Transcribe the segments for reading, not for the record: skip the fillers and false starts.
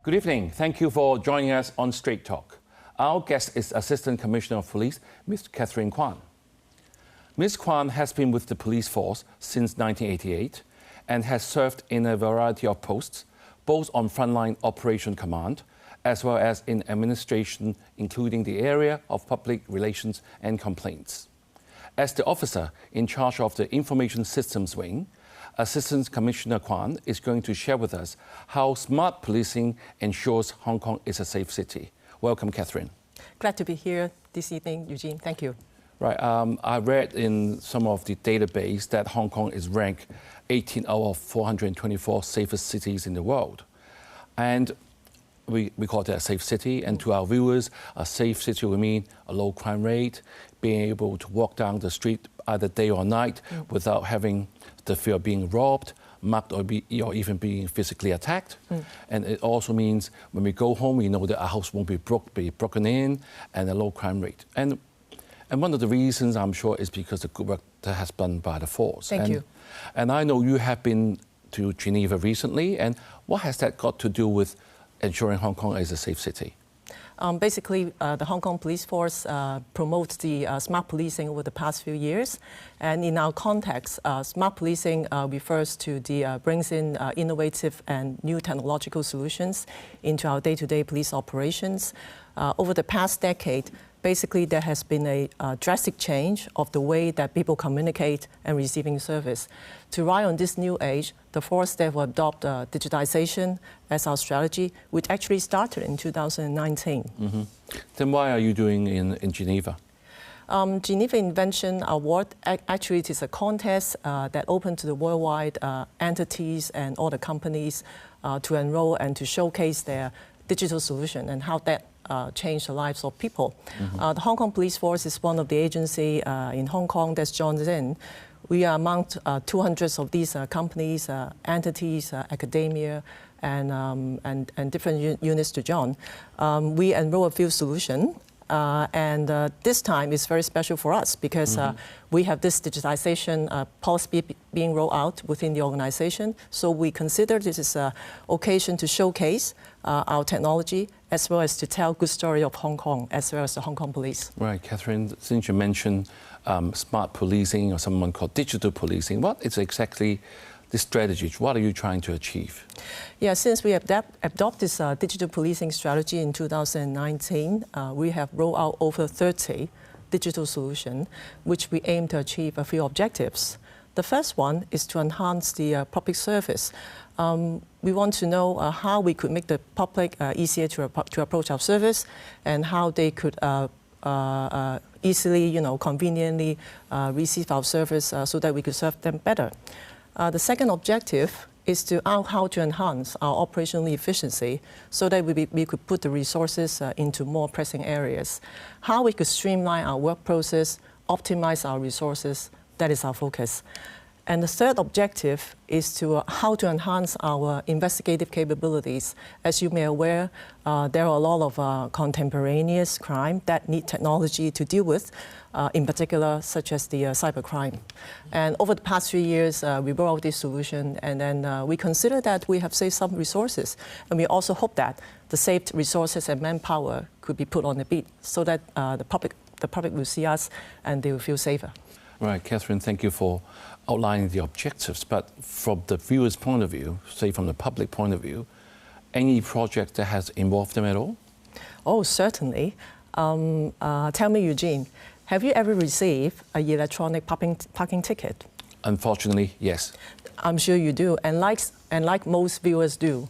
Good evening. Thank you for joining us on Straight Talk. Our guest is Assistant Commissioner of Police, Ms. Catherine Kwan. Ms. Kwan has been with the police force since 1988 and has served in a variety of posts, both on frontline operation command as well as in administration, including the area of public relations and complaints. As the officer in charge of the Information Systems Wing, Assistant Commissioner Kwan is going to share with us how smart policing ensures Hong Kong is a safe city. Welcome, Catherine. Glad to be here this evening, Eugene. Thank you. Right. I read in some of the database that Hong Kong is ranked 18 out of 424 safest cities in the world. And we call it a safe city. And to our viewers, a safe city will mean a low crime rate, being able to walk down the street either day or night without having the fear of being robbed, mugged, or even being physically attacked. And it also means when we go home, we know that our house won't be broken in, and a low crime rate. And one of the reasons, I'm sure, is because the good work that has been done by the force. Thank you. And I know you have been to Geneva recently, and what has that got to do with ensuring Hong Kong is a safe city? Basically, the Hong Kong Police Force promotes the smart policing over the past few years. And in our context, smart policing refers to brings in innovative and new technological solutions into our day-to-day police operations. Over the past decade, basically there has been a drastic change of the way that people communicate and receiving service. To ride on this new age, the force that will adopt digitization as our strategy, which actually started in 2019. Then why are you doing in Geneva? Geneva Invention Award, actually it is a contest that open to the worldwide entities and all the companies to enroll and to showcase their digital solution and how that change the lives of people. The Hong Kong Police Force is one of the agencies in Hong Kong that's joined in. We are among 200 of these companies, entities, academia, and different units to join. We enroll a few solutions. And this time is very special for us because we have this digitization policy being rolled out within the organization. So we consider this is an occasion to showcase our technology as well as to tell good story of Hong Kong as well as the Hong Kong police. Right, Catherine, since you mentioned smart policing or someone called digital policing, what is exactly the strategy? What are you trying to achieve? Yeah, since we have adopted this digital policing strategy in 2019, we have rolled out over 30 digital solutions, which we aim to achieve a few objectives. The first one is to enhance the public service. We want to know how we could make the public easier to approach our service and how they could easily, conveniently receive our service so that we could serve them better. The second objective is how to enhance our operational efficiency so that we could put the resources into more pressing areas. How we could streamline our work process, optimize our resources, that is our focus. And the third objective is how to enhance our investigative capabilities. As you may be aware, there are a lot of contemporaneous crime that need technology to deal with, in particular, such as the cybercrime. And over the past 3 years, we rolled out this solution, and then we consider that we have saved some resources. And we also hope that the saved resources and manpower could be put on the beat so that the public will see us and they will feel safer. Right, Catherine, thank you for outlining the objectives. But from the viewer's point of view, say from the public point of view, any project that has involved them at all? Oh, certainly. Tell me, Eugene, have you ever received an electronic parking ticket? Unfortunately, yes. I'm sure you do, and like most viewers do.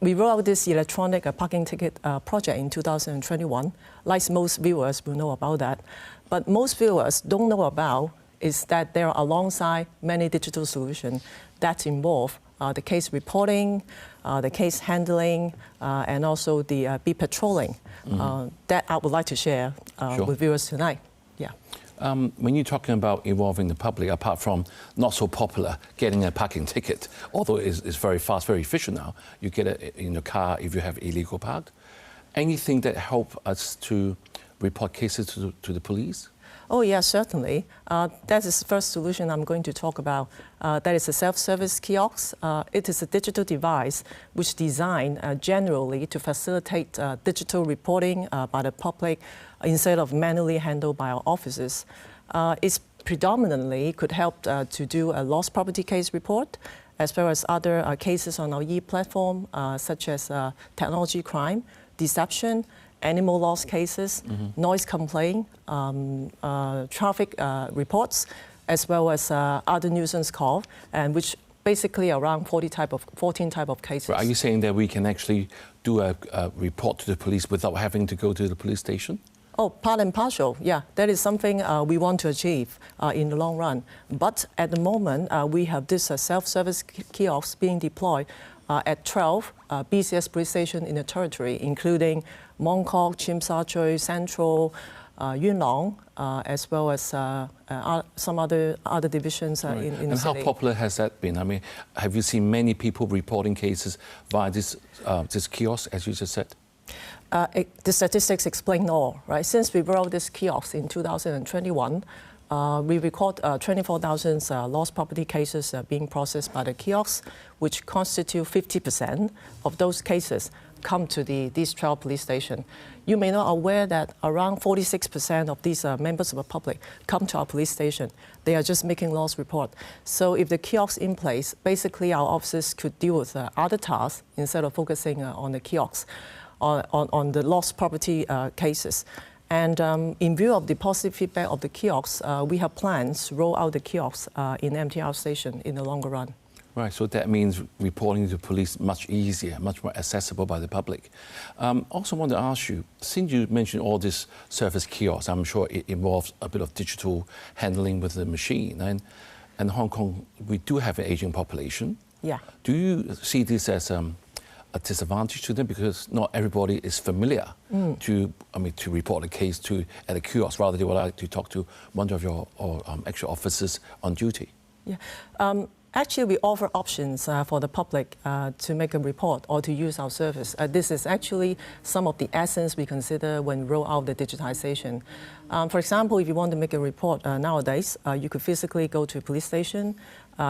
We rolled out this electronic parking ticket project in 2021. Like most viewers will know about that. But most viewers don't know about is that there are alongside many digital solutions that involve the case reporting, the case handling, and also the beat patrolling that I would like to share with viewers tonight. Yeah. When you're talking about involving the public, apart from not so popular getting a parking ticket, although it's very fast, very efficient now, you get it in your car if you have illegal parked. Anything that help us to report cases to the police? Oh, yeah, certainly. That is the first solution I'm going to talk about. That is a self-service kiosk. It is a digital device which is designed generally to facilitate digital reporting by the public instead of manually handled by our officers. It predominantly could help to do a lost property case report, as well as other cases on our e-platform, such as technology crime, deception, animal loss cases, noise complaint, traffic reports, as well as other nuisance calls, and which basically around 14 type of cases. Are you saying that we can actually do a report to the police without having to go to the police station? Oh, part and parcel, yeah. That is something we want to achieve in the long run. But at the moment, we have this self-service kiosk being deployed at 12 BCS police stations in the territory, including Mong Kok, Tsim Sha Tsui, Central, Yuen Long, as well as some other divisions in the city. And how popular has that been? I mean, have you seen many people reporting cases via this kiosk, as you just said? The statistics explain all, right? Since we rolled this kiosk in 2021, we record 24,000 lost property cases being processed by the kiosk, which constitute 50% of those cases come to these 12 police stations. You may not be aware that around 46% of these members of the public come to our police station. They are just making lost report. So if the kiosk in place, basically our officers could deal with other tasks instead of focusing on the kiosk, on the lost property cases. And in view of the positive feedback of the kiosks, we have plans to roll out the kiosks in MTR station in the longer run. Right, so that means reporting to police much easier, much more accessible by the public. Also want to ask you, since you mentioned all this service kiosks, I'm sure it involves a bit of digital handling with the machine. And in Hong Kong, we do have an aging population. Yeah. Do you see this as a disadvantage to them because not everybody is familiar to report a case at a kiosk? Rather, they would like to talk to one of your actual officers on duty. Yeah. Actually, we offer options for the public to make a report or to use our service. This is actually some of the essence we consider when we roll out the digitization. For example, if you want to make a report nowadays, you could physically go to a police station,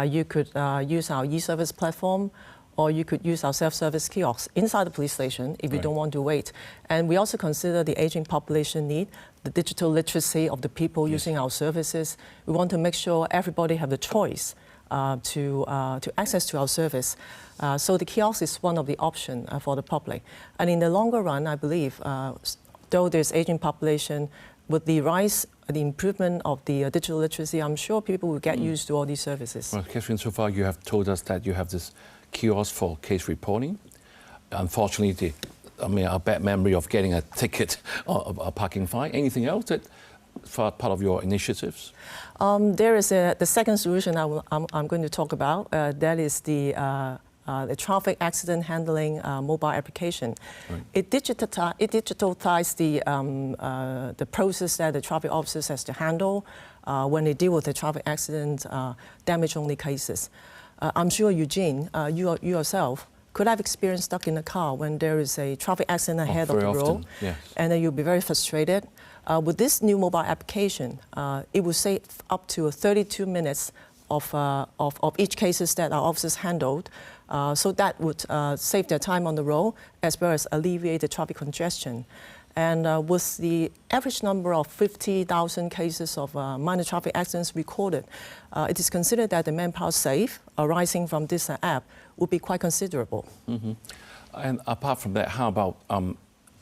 you could use our e-service platform, or you could use our self-service kiosk inside the police station if you don't want to wait. And we also consider the aging population need, the digital literacy of the people using our services. We want to make sure everybody have the choice to access to our service. So the kiosk is one of the options for the public. And in the longer run, I believe, though there's aging population, with the rise, the improvement of the digital literacy, I'm sure people will get used to all these services. Well, Catherine, so far you have told us that you have this kiosk for case reporting. Unfortunately, a bad memory of getting a ticket or a parking fine. Anything else that for part of your initiatives? There is the second solution I'm going to talk about. That is the traffic accident handling mobile application. Right. It digitalizes the process that the traffic officers has to handle when they deal with the traffic accident damage-only cases. I'm sure Eugene, you yourself, could have experienced stuck in a car when there is a traffic accident ahead of the road, yes. And then you'll be very frustrated. With this new mobile application, it will save up to 32 minutes of each cases that our officers handled. So that would save their time on the road as well as alleviate the traffic congestion. And with the average number of 50,000 cases of minor traffic accidents recorded, it is considered that the manpower saved arising from this app would be quite considerable. Mm-hmm. And apart from that, how about,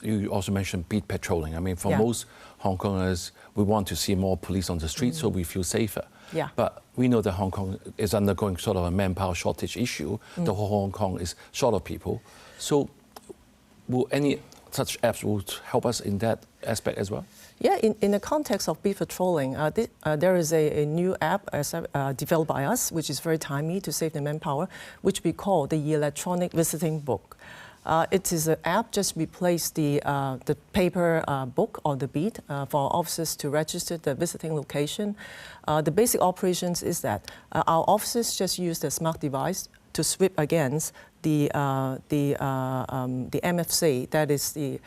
you also mentioned beat patrolling. I mean, for most Hong Kongers, we want to see more police on the street so we feel safer. Yeah. But we know that Hong Kong is undergoing sort of a manpower shortage issue. The whole Hong Kong is short of people. So will any such apps would help us in that aspect as well? Yeah, in the context of beat patrolling, there is a new app developed by us, which is very timely to save the manpower, which we call the electronic visiting book. It is an app just replaced the paper book or the beat for officers to register the visiting location. The basic operations is that our officers just use the smart device to sweep against the MFC, that is the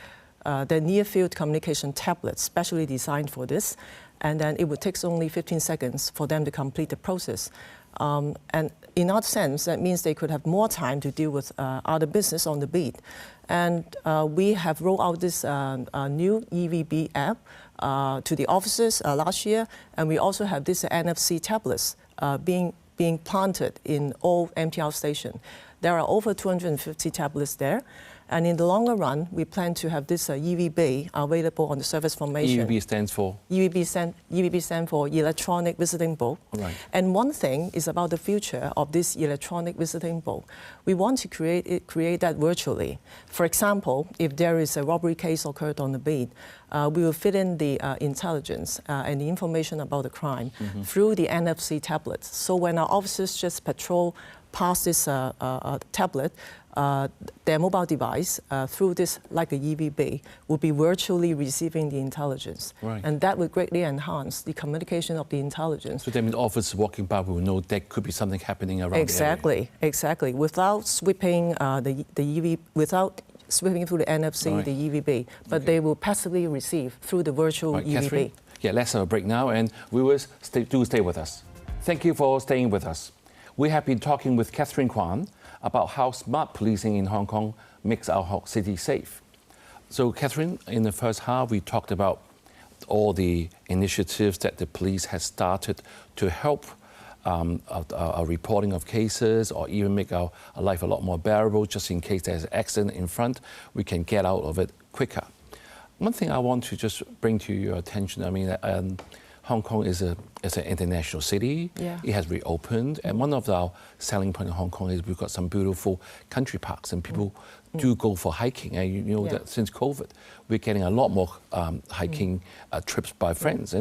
near field communication tablet, specially designed for this. and then it would take only 15 seconds for them to complete the process. And in that sense, that means they could have more time to deal with other business on the beat. And we have rolled out this new EVB app to the officers last year, and we also have this NFC tablets being planted in all MTR stations. There are over 250 tablets there. And in the longer run, we plan to have this EVB available on the service formation. EVB stands for? EVB stands for Electronic Visiting Book. Right. And one thing is about the future of this electronic visiting book. We want to create that virtually. For example, if there is a robbery case occurred on the beat, we will fit in the intelligence and the information about the crime through the NFC tablets. So when our officers just patrol past this tablet, their mobile device through this, like a EVB, will be virtually receiving the intelligence. Right. And that would greatly enhance the communication of the intelligence. So that means officers walking by will know there could be something happening around the area. Exactly. Without sweeping the EV, without sweeping through the NFC, right. the EVB, but they will passively receive through the virtual EVB. Catherine? Yeah, let's have a break now, and viewers, do stay with us. Thank you for staying with us. We have been talking with Catherine Kwan about how smart policing in Hong Kong makes our city safe. So, Catherine, in the first half, we talked about all the initiatives that the police has started to help our reporting of cases, or even make our life a lot more bearable. Just in case there's an accident in front, we can get out of it quicker. One thing I want to just bring to your attention, I mean, Hong Kong is an international city. Yeah. It has reopened, and one of our selling points in Hong Kong is we've got some beautiful country parks, and people do go for hiking. And you know that since COVID, we're getting a lot more hiking trips by friends.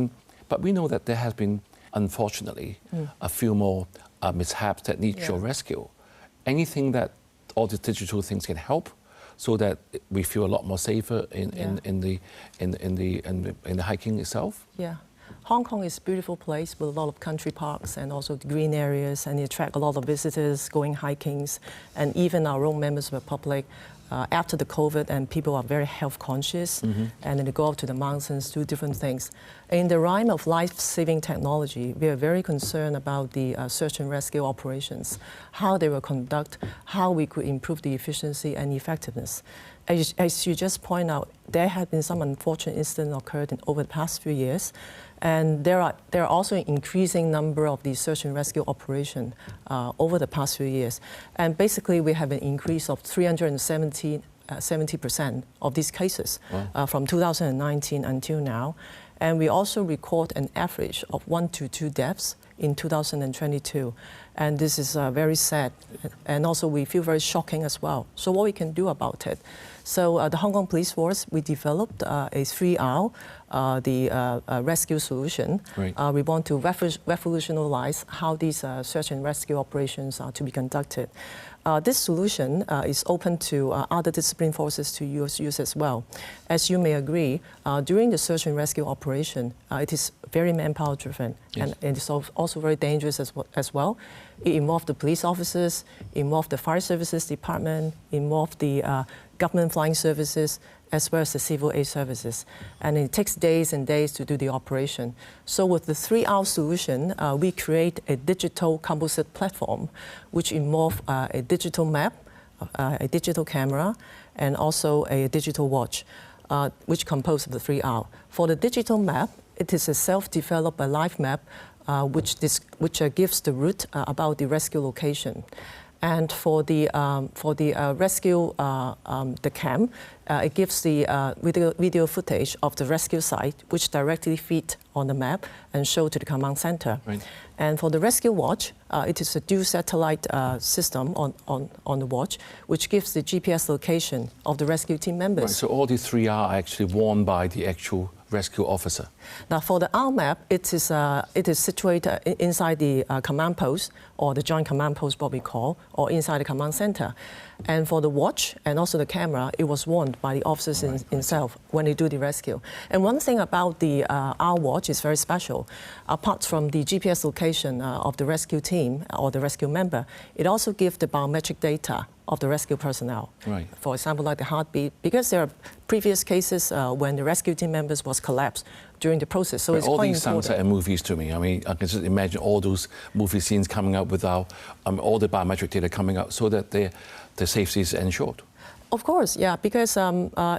But we know that there has been, unfortunately, a few more mishaps that need your rescue. Anything that all the digital things can help, so that we feel a lot more safer in the hiking itself. Yeah. Hong Kong is a beautiful place with a lot of country parks and also green areas, and it attracts a lot of visitors going hikings, and even our own members of the public. After the COVID, and people are very health conscious, and then they go out to the mountains, do different things. In the realm of life-saving technology, we are very concerned about the search and rescue operations, how they will conduct, how we could improve the efficiency and effectiveness. As you just point out, there have been some unfortunate incidents occurred over the past few years, and there are also an increasing number of the search and rescue operations over the past few years. And basically, we have an increase of 370% of these cases from 2019 until now. And we also record an average of 1 to 2 deaths in 2022. And this is very sad. And also we feel very shocking as well. So what we can do about it? So the Hong Kong Police Force, we developed a 3R, rescue solution. Right. We want to revolutionize how these search and rescue operations are to be conducted. This solution is open to other discipline forces to use as well. As you may agree, during the search and rescue operation, it is very manpower driven, and it's also very dangerous as well. It involves the police officers, involves the fire services department, involves the government flying services, as well as the civil aid services. And it takes days and days to do the operation. So with the 3R solution, we create a digital composite platform, which involves a digital map, a digital camera, and also a digital watch, which compose of the 3R. For the digital map, it is a self-developed live map, which gives the route about the rescue location. And for the rescue, the cam, it gives the video footage of the rescue site, which directly feed on the map and show to the command center. Right. And for the rescue watch, it is a dual satellite system on the watch, which gives the GPS location of the rescue team members. Right, so all these 3R are actually worn by the actual rescue officer. Now, for the R map, it is situated inside the command post, or the joint command post, what we call, or inside the command center. And for the watch and also the camera, it was worn by the officers themselves when they do the rescue. And one thing about the R watch is very special. Apart from the GPS location of the rescue team or the rescue member, it also gives the biometric data of the rescue personnel. Right. For example, like the heartbeat, because there are previous cases when the rescue team members was collapsed during the process. So but it's all quite these sounds important. like movies to me. I mean, I can just imagine all those movie scenes coming up with all the biometric data coming out so that the safety is ensured. Of course, yeah, because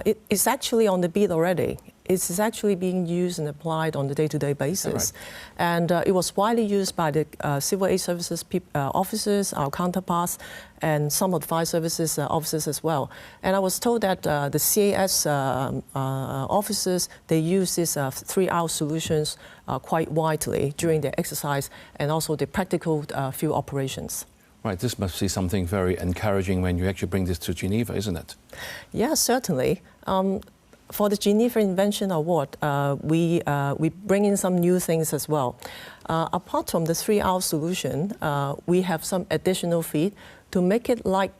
it's actually on the beat already. It's actually being used and applied on a day-to-day basis. Right. And it was widely used by the civil aid services officers, our counterparts, and some of the fire services officers as well. And I was told that the CAS officers, they use these 3R solutions quite widely during their exercise and also the practical field operations. Right, this must be something very encouraging when you actually bring this to Geneva, isn't it? Yeah, certainly. For the Geneva Invention Award, we bring in some new things as well. Apart from the 3R solution, we have some additional feed to make it like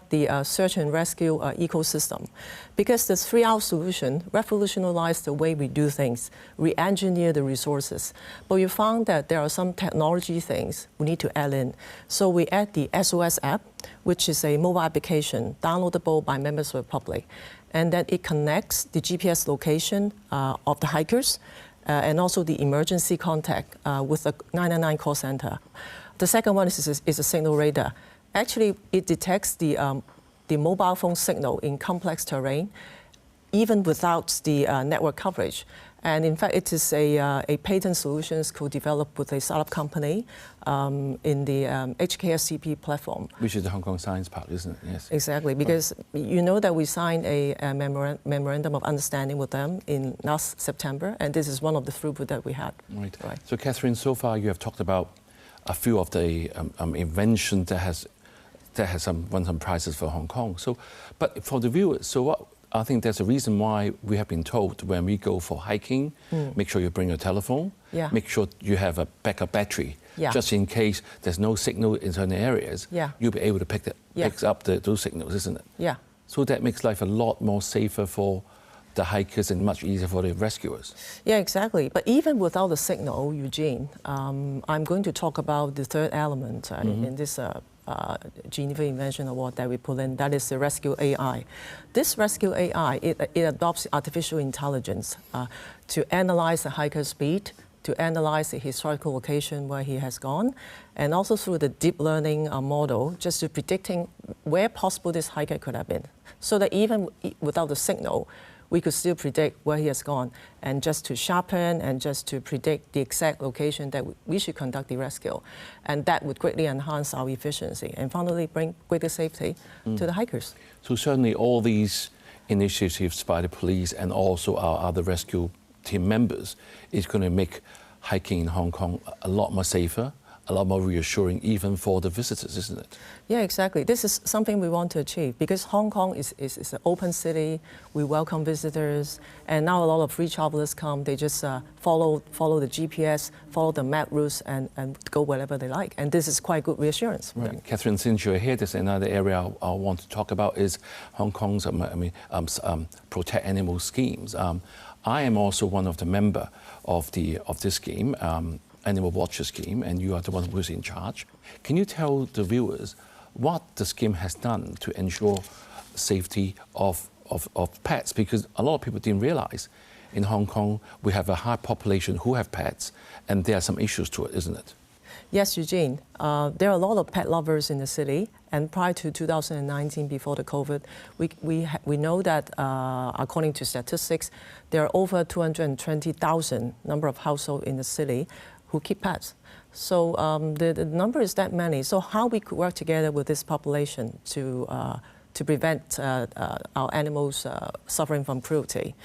the search and rescue ecosystem. Because the 3R solution revolutionized the way we do things, re-engineer the resources. But we found that there are some technology things we need to add in. So we add the SOS app, which is a mobile application downloadable by members of the public. And then it connects the GPS location of the hikers and also the emergency contact with the 999 call center. The second one is a signal radar. Actually, it detects the mobile phone signal in complex terrain, even without the network coverage. And in fact, it is a patent solutions co-developed with a startup company in the HKSCP platform. Which is the Hong Kong Science Park, isn't it? Yes. Exactly, because you know that we signed a memorandum of understanding with them in last September, and this is one of the throughput that we had. Right. So, Catherine, so far you have talked about a few of the inventions that has won some prizes for Hong Kong. So, but for the viewers, so what? I think there's a reason why we have been told when we go for hiking, make sure you bring your telephone, make sure you have a backup battery, just in case there's no signal in certain areas, you'll be able to pick up those signals, isn't it? Yeah. So that makes life a lot more safer for the hikers and much easier for the rescuers. Yeah, exactly. But even without the signal, Eugene, I'm going to talk about the third element in this Geneva Invention Award that we put in, that is the Rescue AI. This Rescue AI, it adopts artificial intelligence to analyze the hiker's speed, to analyze the historical location where he has gone, and also through the deep learning model, just to predicting where possible this hiker could have been. So that even without the signal, we could still predict where he has gone, and just to sharpen and just to predict the exact location that we should conduct the rescue. And that would greatly enhance our efficiency and finally bring greater safety to the hikers. So certainly all these initiatives by the police and also our other rescue team members is going to make hiking in Hong Kong a lot more safer, a lot more reassuring even for the visitors, isn't it? Yeah, exactly. This is something we want to achieve because Hong Kong is an open city. We welcome visitors, and now a lot of free travelers come. They just follow the GPS, follow the map routes, and go wherever they like. And this is quite good reassurance. Right. Catherine, since you're here, there's another area I want to talk about is Hong Kong's protect animal schemes. I am also one of the member of this scheme. Animal Watcher scheme, and you are the one who's in charge. Can you tell the viewers what the scheme has done to ensure safety of pets? Because a lot of people didn't realize in Hong Kong we have a high population who have pets, and there are some issues to it, isn't it? Yes, Eugene. There are a lot of pet lovers in the city, and prior to 2019, before the COVID, we know that according to statistics, there are over 220,000 number of households in the city who keep pets. So the number is that many. So how we could work together with this population to prevent our animals suffering from cruelty.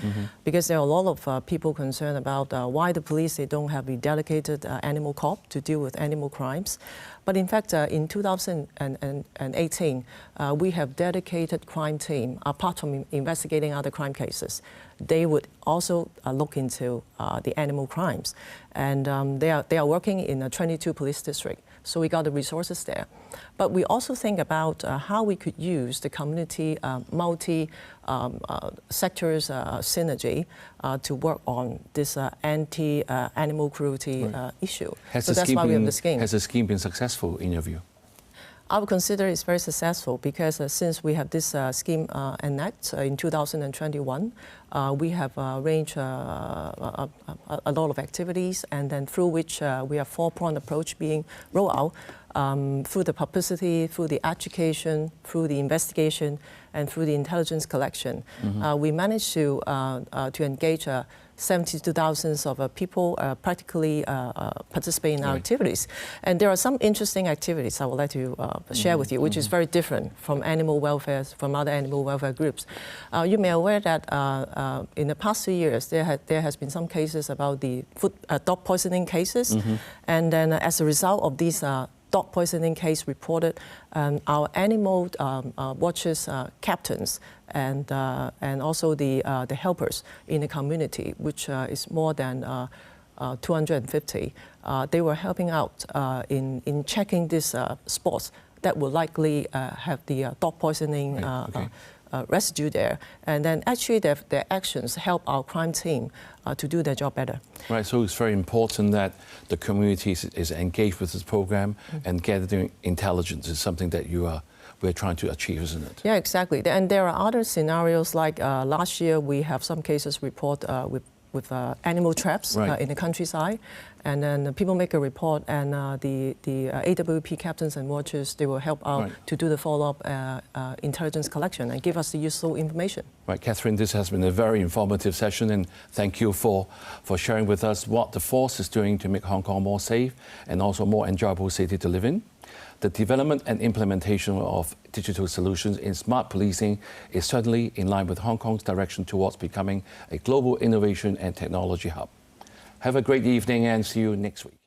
Because there are a lot of people concerned about why the police, they don't have a dedicated animal corps to deal with animal crimes. But in fact, in 2018, we have dedicated crime team, apart from investigating other crime cases. They would also look into the animal crimes. And they are working in 22 police districts. So we got the resources there. But we also think about how we could use the community multi-sectors synergy to work on this anti-animal cruelty issue. So that's why we have the scheme. Has the scheme been successful in your view? I would consider it's very successful because since we have this scheme enacted in 2021, we have arranged a lot of activities, and then through which we have 4-pronged approach being rolled out through the publicity, through the education, through the investigation, and through the intelligence collection. We managed to engage 72,000 of people practically participate in our activities. And there are some interesting activities I would like to share with you, which is very different from animal welfare, from other animal welfare groups. You may be aware that in the past 2 years, there has been some cases about the dog poisoning cases. And then as a result of these dog poisoning case reported, our animal watches captains and also the helpers in the community, which is more than 250. They were helping out in checking these spots that will likely have the dog poisoning residue there. And then actually their actions help our crime team to do their job better. Right, so it's very important that the community is engaged with this program, and gathering intelligence is something that we're trying to achieve, isn't it? Yeah, exactly. And there are other scenarios like last year we have some cases report with animal traps in the countryside, and then people make a report, and the AWP captains and watchers, they will help out to do the follow-up intelligence collection and give us the useful information. Right, Catherine, this has been a very informative session, and thank you for sharing with us what the force is doing to make Hong Kong more safe and also more enjoyable city to live in. The development and implementation of digital solutions in smart policing is certainly in line with Hong Kong's direction towards becoming a global innovation and technology hub. Have a great evening and see you next week.